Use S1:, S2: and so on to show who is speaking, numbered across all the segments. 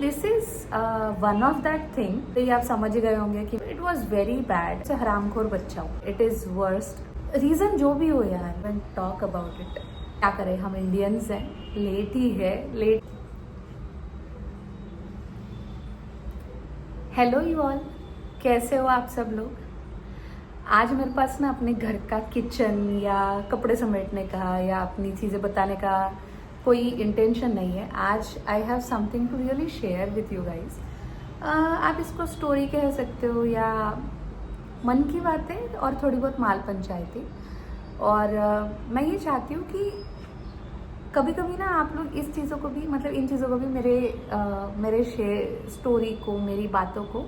S1: This is one of that thing, तो ये आप समझ गए होंगे कि इट वॉज वेरी बैड। से हरामखोर बच्चा हूँ, इट इज वर्स्ट। रीजन जो भी हो यार, व्हेन टॉक अबाउट इट, क्या करें, हम इंडियंस हैं, लेट ही है, लेट। हेलो यू ऑल, कैसे हो आप सब लोग। आज मेरे पास ना अपने घर का किचन या कपड़े समेटने का या अपनी चीज़ें बताने का कोई इंटेंशन नहीं है। आज I have something to really share with you guys. आप इसको स्टोरी कह सकते हो या मन की बातें और थोड़ी बहुत माल पंचायती। और मैं ये चाहती हूँ कि कभी कभी ना आप लोग इस चीज़ों को भी, मतलब इन चीज़ों को भी मेरे स्टोरी को, मेरी बातों को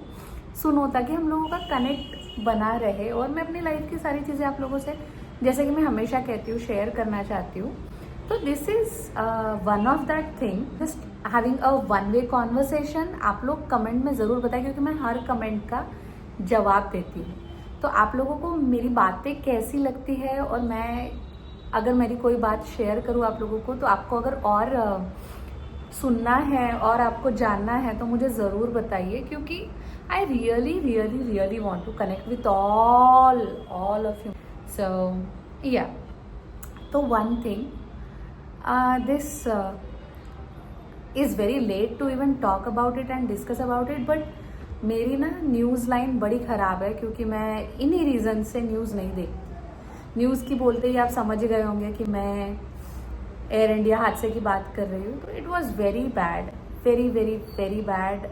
S1: सुनो, ताकि हम लोगों का कनेक्ट बना रहे। और मैं अपनी लाइफ की सारी चीज़ें आप लोगों से, जैसे कि मैं हमेशा कहती हूँ, शेयर करना चाहती हूँ। तो this is one of that thing, just having a one way conversation. आप लोग कमेंट में ज़रूर बताएं, क्योंकि मैं हर कमेंट का जवाब देती हूँ। तो आप लोगों को मेरी बातें कैसी लगती है, और मैं अगर मेरी कोई बात शेयर करूँ आप लोगों को, तो आपको अगर और सुनना है और आपको जानना है तो मुझे ज़रूर बताइए, क्योंकि I really really really want to connect with all of you. So yeah, तो one thing, this is very late to even talk about it and discuss about it, but मेरी ना न्यूज़ लाइन बड़ी ख़राब है, क्योंकि मैं इन्हीं reason से न्यूज़ नहीं देखती। न्यूज़ की बोलते ही आप समझ गए होंगे कि मैं एयर इंडिया हादसे की बात कर रही हूँ। तो it was very bad, very very very bad.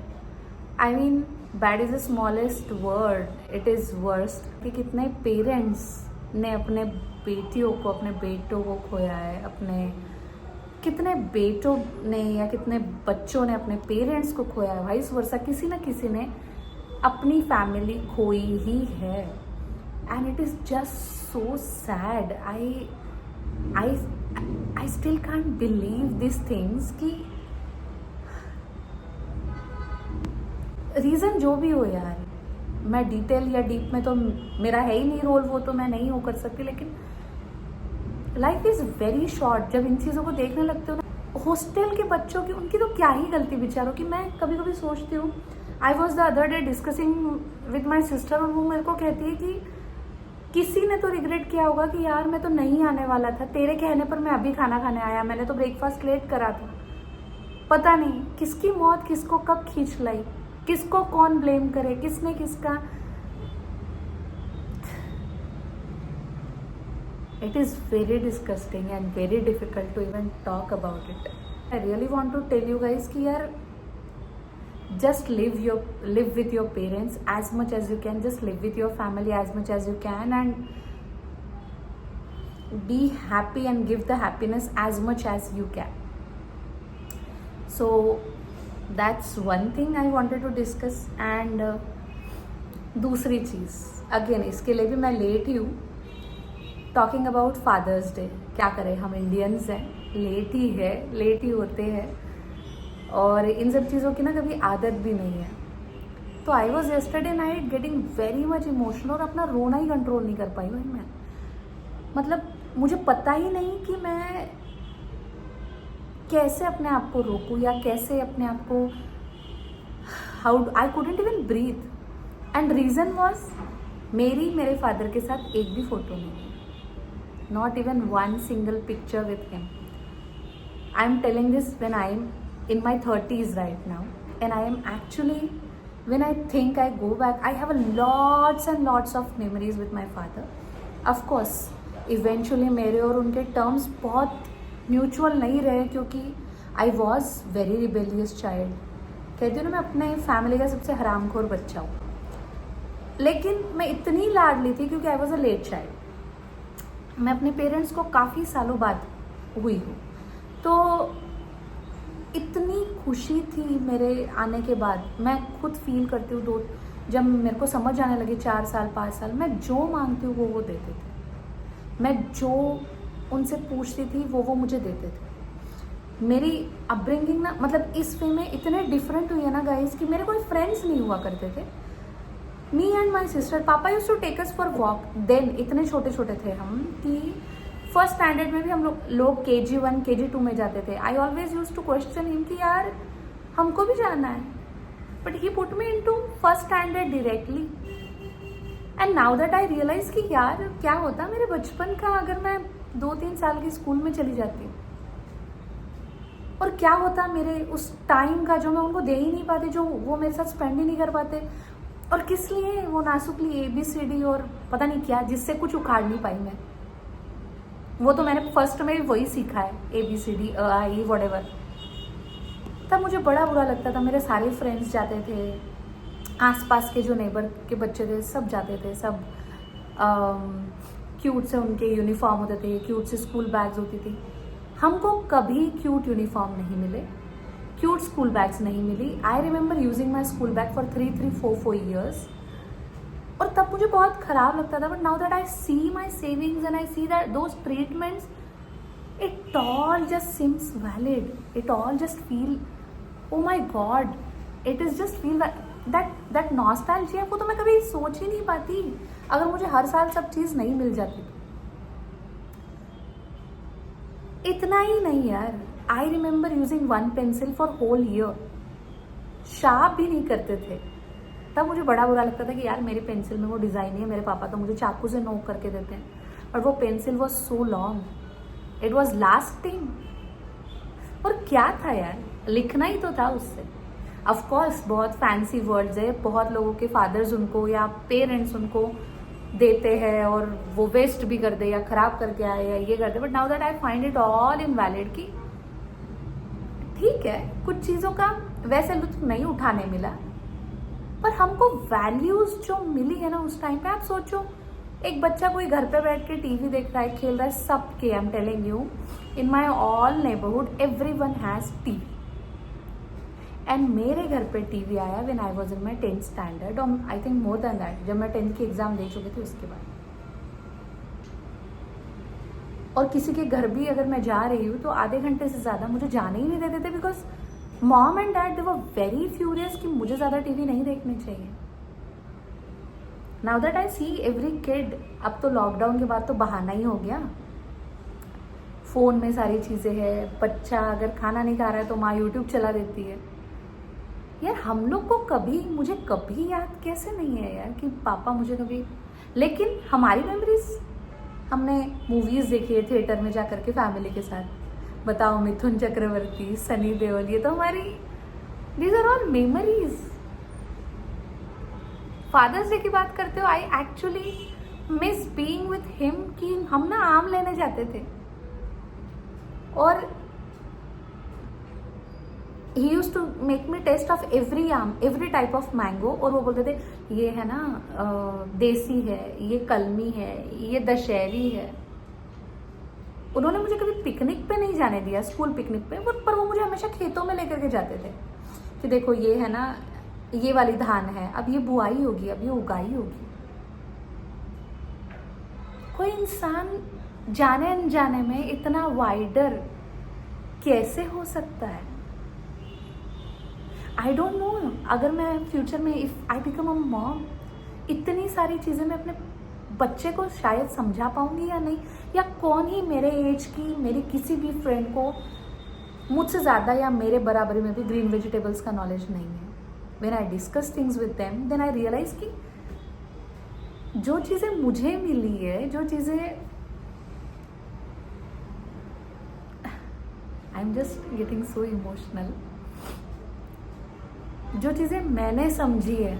S1: I mean, bad is the smallest word, it is worst. कि कितने पेरेंट्स ने अपने बेटियों को, अपने बेटों को खोया है, अपने कितने बेटों ने या कितने बच्चों ने अपने पेरेंट्स को खोया है। वाइस वर्सा, किसी न किसी ने अपनी फैमिली खोई ही है। And it is just so sad. I still can't believe these things कि रीज़न जो भी हो यार, मैं डिटेल या डीप में तो मेरा है ही नहीं रोल, वो तो मैं नहीं हो कर सकती। लेकिन लाइफ इज़ वेरी शॉर्ट। जब इन चीज़ों को देखने लगते हो ना, हॉस्टल के बच्चों की, उनकी तो क्या ही गलती बेचारों की। मैं कभी कभी सोचती हूँ, I was the other day discussing with my sister, और वो मेरे को कहती है कि किसी ने तो रिग्रेट किया होगा कि यार मैं तो नहीं आने वाला था, तेरे कहने पर मैं अभी खाना खाने आया, मैंने तो ब्रेकफास्ट लेट करा था। पता नहीं किसकी मौत किसको कब खींच लाई, किसको कौन ब्लेम करे, किसने किसका। It is very disgusting and very difficult to even talk about it. I really want to tell you guys कि यार, just live with your parents as much as you can, just live with your family as much as you can, and be happy and give the happiness as much as you can. So that's one thing I wanted to discuss. And दूसरी चीज़, again इसके लिए भी मैं late ही हूँ, talking about fathers day. क्या करें, हम Indians हैं, लेट ही है, लेट ही होते हैं, और इन सब चीज़ों की ना कभी आदत भी नहीं है। तो I was yesterday night getting very much emotional, और अपना रोना ही कंट्रोल नहीं कर पाई भाई मैं। मतलब मुझे पता ही नहीं कि मैं कैसे अपने आप को रोकूं, या कैसे अपने आप को, how I couldn't even breathe. And reason was, मेरे फादर के साथ एक भी फोटो नहीं है, not even one single picture with him. I am telling this when I am in my 30s right now, and I am actually, when I think, I go back, I have lots and lots of memories with my father. Of course eventually मेरे और उनके terms बहुत mutual नहीं रहे, क्योंकि I was very rebellious child। कहती हूँ ना, मैं अपने फैमिली का सबसे हरामखोर बच्चा हूँ। लेकिन मैं इतनी लाडली थी क्योंकि I was a late child। मैं अपने पेरेंट्स को काफ़ी सालों बाद हुई हूँ, तो इतनी खुशी थी मेरे आने के बाद। मैं खुद फील करती हूँ, जब मेरे को समझ आने लगी 4 साल 5 साल, मैं जो मांगती हूँ वो देते थे। मैं जो उनसे पूछती थी वो मुझे देते थे। मेरी अपब्रिंगिंग ना, मतलब इस वे में इतने डिफरेंट हुई है ना गाइस, कि मेरे कोई फ्रेंड्स नहीं हुआ करते थे। Me and my sister, papa used to take us for walk. Then इतने छोटे छोटे थे हम कि फर्स्ट स्टैंडर्ड में भी हम लोग KG1 KG2 में जाते थे। I always use to question him कि यार हमको भी जाना है, but he put me into first standard directly. And now that I realize कि यार क्या होता मेरे बचपन का अगर मैं 2-3 साल की स्कूल में चली जाती, और क्या होता मेरे उस टाइम का जो मैं उनको दे ही नहीं पाती, जो वो मेरे साथ स्पेंड ही नहीं कर पाते। और किस लिए? वो नासुकली ABCD और पता नहीं क्या, जिससे कुछ उखाड़ नहीं पाई मैं। वो तो मैंने फर्स्ट में भी वही सीखा है, ABCD A व्हाटएवर। तब मुझे बड़ा बुरा लगता था। मेरे सारे फ्रेंड्स जाते थे, आसपास के जो नेबर के बच्चे थे सब जाते थे, सब क्यूट से उनके यूनिफॉर्म होते थे, क्यूट से स्कूल बैग्स होती थी। हमको कभी क्यूट यूनिफॉर्म नहीं मिले, क्यूट स्कूल बैग्स नहीं मिली। I remember using my school bag for 3-4 years, और तब मुझे बहुत खराब लगता था। But now that I see my savings and I see that those treatments, it all just seems valid, it all just feel, oh my God, it is just feel that nostalgia. वो तो मैं कभी सोच ही नहीं पाती अगर मुझे हर साल सब चीज नहीं मिल जाती। इतना ही नहीं यार, I remember using 1 pencil for whole year. Sharp भी नहीं करते थे। तब मुझे बड़ा बुरा लगता था कि यार मेरी पेंसिल में वो डिज़ाइन नहीं है, मेरे पापा तो मुझे चाकू से नोक करके देते हैं, और वो pencil was so long, it was lasting. और क्या था यार, लिखना ही तो था उससे। ऑफकोर्स बहुत फैंसी वर्ड्स है, बहुत लोगों के फादर्स उनको या पेरेंट्स उनको देते हैं और वो वेस्ट भी कर दे या खराब करके आए या ये कर दे। But now that I find it all invalid कि ठीक है, कुछ चीज़ों का वैसे लुत्फ नहीं उठाने मिला, पर हमको वैल्यूज जो मिली है ना उस टाइम पे। आप सोचो, एक बच्चा कोई घर पे बैठ के टीवी देख रहा है, खेल रहा है, सबके, I am telling you, in my all neighbourhood everyone has TV. And मेरे घर पे टीवी आया when I was in my 10th standard, और I think more than that, जब मैं 10th की एग्जाम दे चुकी थी उसके बाद। और किसी के घर भी अगर मैं जा रही हूँ तो आधे घंटे से ज़्यादा मुझे जाने ही नहीं देते थे, because mom and dad they were very furious कि मुझे ज़्यादा टीवी नहीं देखनी चाहिए। Now that I see every kid, अब तो लॉकडाउन के बाद तो बहाना ही हो गया, फ़ोन में सारी चीज़ें हैं। बच्चा अगर खाना नहीं खा रहा है तो माँ यूट्यूब चला देती है। यार हम लोग को कभी, मुझे कभी याद कैसे नहीं है यार कि पापा मुझे कभी, लेकिन हमारी मेमोरीज, हमने मूवीज़ देखी है थिएटर में जा कर के फैमिली के साथ। बताओ, मिथुन चक्रवर्ती, सनी देओल, ये तो हमारी, these are all memories. Father's Day की बात करते हो, I actually miss being with him, कि हम ना आम लेने जाते थे और he use to make me taste of every आम, एवरी टाइप ऑफ मैंगो, और वो बोलते थे ये है ना देसी है, ये कलमी है, ये दशहरी है। उन्होंने मुझे कभी पिकनिक पे नहीं जाने दिया, स्कूल पिकनिक पे, पर वो मुझे हमेशा खेतों में लेकर के जाते थे कि देखो ये है ना, ये वाली धान है, अब ये बुआई होगी, अब ये उगाई होगी। कोई इंसान जाने अनजाने में इतना वाइडर कैसे हो सकता है? आई डोंट नो। अगर मैं फ्यूचर में, if I become a mom, इतनी सारी चीज़ें मैं अपने बच्चे को शायद समझा पाऊंगी या नहीं, या कौन ही मेरे एज की, मेरी किसी भी फ्रेंड को मुझसे ज़्यादा या मेरे बराबरी में भी ग्रीन वेजिटेबल्स का नॉलेज नहीं है। When I discuss things with them, then I realize कि जो चीज़ें मुझे मिली है, जो चीज़ें, I am just getting so emotional, जो चीज़ें मैंने समझी है।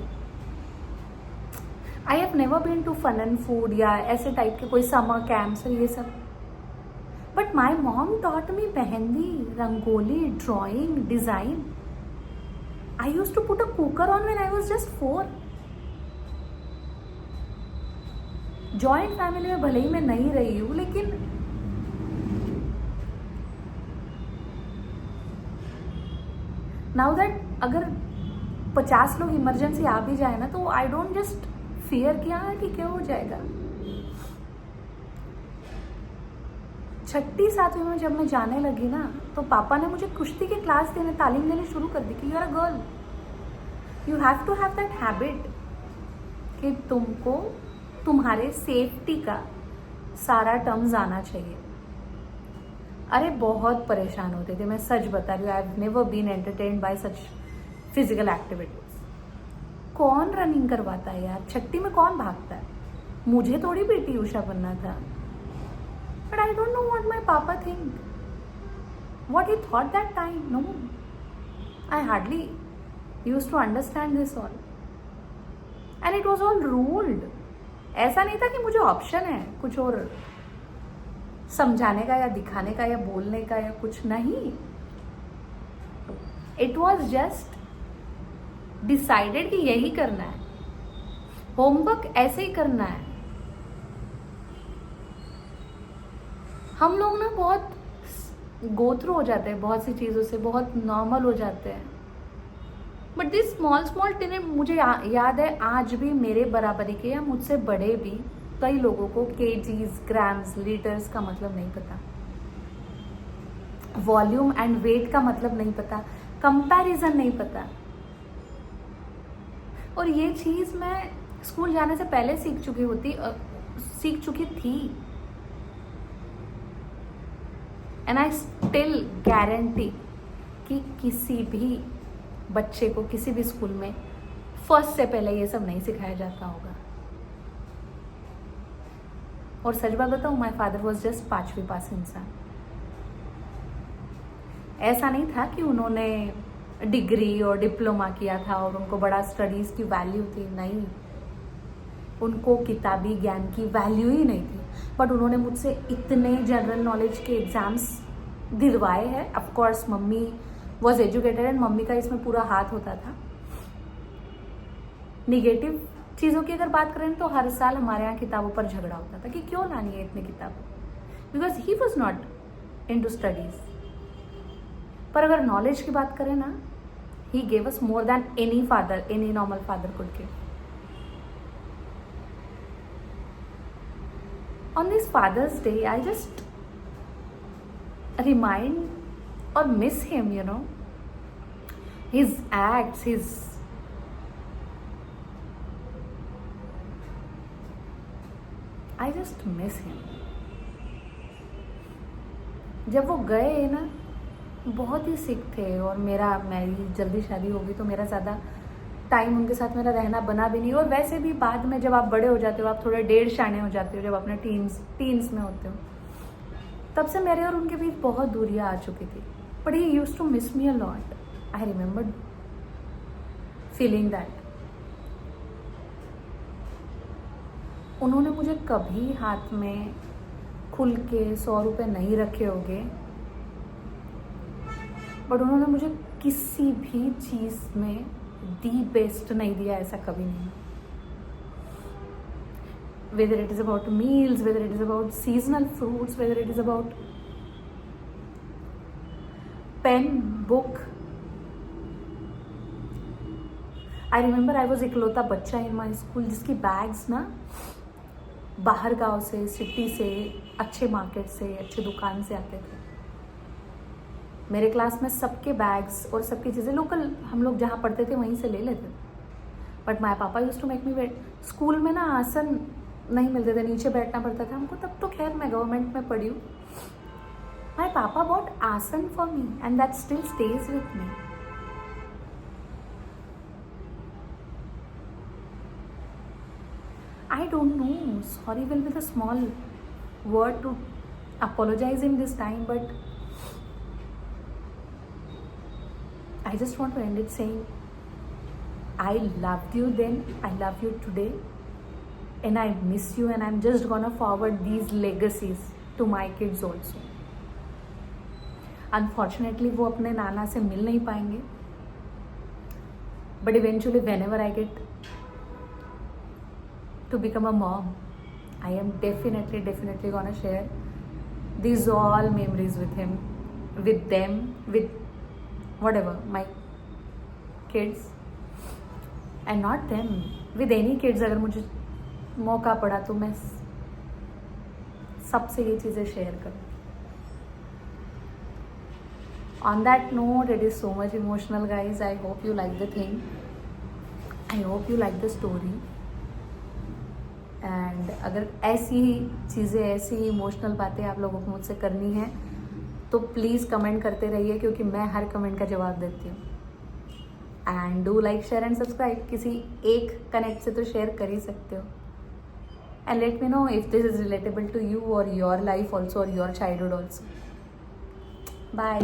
S1: I have never been to fun and food या ऐसे टाइप के कोई समर कैंप्स और ये सब, but my mom taught me mehndi, rangoli, drawing, design. I use to put a cooker on when I was just 4। Joint family में भले ही मैं नहीं रही हूँ, लेकिन नाउ दैट अगर 50 लोग इमरजेंसी आ भी जाए ना, तो आई डोंट जस्ट फियर कि हाँ ठीक है हो जाएगा। 6ठी 7वीं में जब मैं जाने लगी ना, तो पापा ने मुझे कुश्ती की क्लास देने, तालीम देनी शुरू कर दी कि you are a girl, you have to have that habit कि तुमको तुम्हारे सेफ्टी का सारा टर्म्स आना चाहिए। अरे बहुत परेशान होते थे, मैं सच बता रही हूँ। I have never been entertained by such physical activities. कौन रनिंग करवाता है यार, छट्टी में कौन भागता है? मुझे थोड़ी पीटी उषा बनना था। But I don't know what my papa think, what he thought that time. No, I hardly used to understand this all and it was all ruled. ऐसा नहीं था कि मुझे ऑप्शन है कुछ और समझाने का या दिखाने का या बोलने का या कुछ नहीं। इट वॉज जस्ट डिसाइडेड कि यही करना है, होमवर्क ऐसे ही करना है। हम लोग ना बहुत गो थ्रू हो जाते हैं बहुत सी चीज़ों से, बहुत नॉर्मल हो जाते हैं। बट दिस स्मॉल स्मॉल टिने, मुझे याद है आज भी मेरे बराबरी के या मुझसे बड़े भी कई लोगों को केजीज, ग्राम्स, लीटर्स का मतलब नहीं पता, वॉल्यूम एंड वेट का मतलब नहीं पता, कंपैरिजन नहीं पता। और ये चीज मैं स्कूल जाने से पहले सीख चुकी थी। एंड आई स्टिल गारंटी कि किसी भी बच्चे को किसी भी स्कूल में फर्स्ट से पहले ये सब नहीं सिखाया जाता होगा। और सच बात बताऊं, माय फादर वाज जस्ट 5वीं पास इंसान। ऐसा नहीं था कि उन्होंने डिग्री और डिप्लोमा किया था और उनको बड़ा स्टडीज की वैल्यू थी, नहीं, उनको किताबी ज्ञान की वैल्यू ही नहीं थी। बट उन्होंने मुझसे इतने जनरल नॉलेज के एग्जाम्स दिलवाए हैं। Of course mummy was educated and mummy का इसमें पूरा हाथ होता था। निगेटिव चीज़ों की अगर बात करें तो हर साल हमारे यहाँ किताबों पर झगड़ा होता था कि क्यों लानी है इतनी किताबें, because he was not into studies. पर अगर नॉलेज की बात करें ना, he gave us more than any normal father could give. On this Father's Day, I just remind or miss him, you know, his acts, I just miss him. जब वो गए ना, बहुत ही सिक थे और मेरी जल्दी शादी होगी तो मेरा ज़्यादा टाइम उनके साथ मेरा रहना बना भी नहीं। और वैसे भी बाद में जब आप बड़े हो जाते हो, आप थोड़े डेढ़ शाने हो जाते हो, जब अपने टीन्स में होते हो, तब से मेरे और उनके बीच बहुत दूरियां आ चुकी थी। But he used to miss me a lot. I remember feeling that. उन्होंने मुझे कभी हाथ में खुल के 100 रुपये नहीं रखे होंगे, बट उन्होंने मुझे किसी भी चीज़ में दी बेस्ट नहीं दिया, ऐसा कभी नहीं। Whether it is about meals, whether it is about seasonal fruits, whether it is about pen, book. I remember I was इकलौता बच्चा in my school जिसकी बैग्स ना बाहर गांव से, सिटी से, अच्छे मार्केट से, अच्छे दुकान से आते थे। मेरे क्लास में सबके बैग्स और सबकी चीज़ें लोकल, हम लोग जहाँ पढ़ते थे वहीं से ले लेते थे। But my papa used to make me wait. School में ना आसन नहीं मिलते थे, नीचे बैठना पड़ता था हमको। तब तो खैर मैं गवर्नमेंट में पढ़ी हूँ। माय पापा बॉट आसन for me and that still stage with me. I don't know, sorry will be the small word to apologize in this time, but I just want to end it saying I loved you then, I love you today, and I miss you, and I'm just gonna forward these legacies to my kids also. Unfortunately वो अपने नाना से मिल नहीं पाएंगे, but eventually whenever I get to become a mom, I am definitely gonna share these all memories with him, with them, with whatever, my kids, and not them, with any kids। अगर मुझे मौका पड़ा तो मैं सबसे ये चीज़ें share करूँ। On that note, it is so much emotional, guys. I hope you like the thing. I hope you like the story. And अगर ऐसी चीज़ें, ऐसी इमोशनल बातें आप लोगों को मुझसे करनी है तो प्लीज़ कमेंट करते रहिए क्योंकि मैं हर कमेंट का जवाब देती हूँ। And do like share and subscribe, किसी एक कनेक्ट से तो शेयर कर ही सकते हो। And let me know if this is relatable to you और योर लाइफ ऑल्सो और योर चाइल्डहुड ऑल्सो। बाय।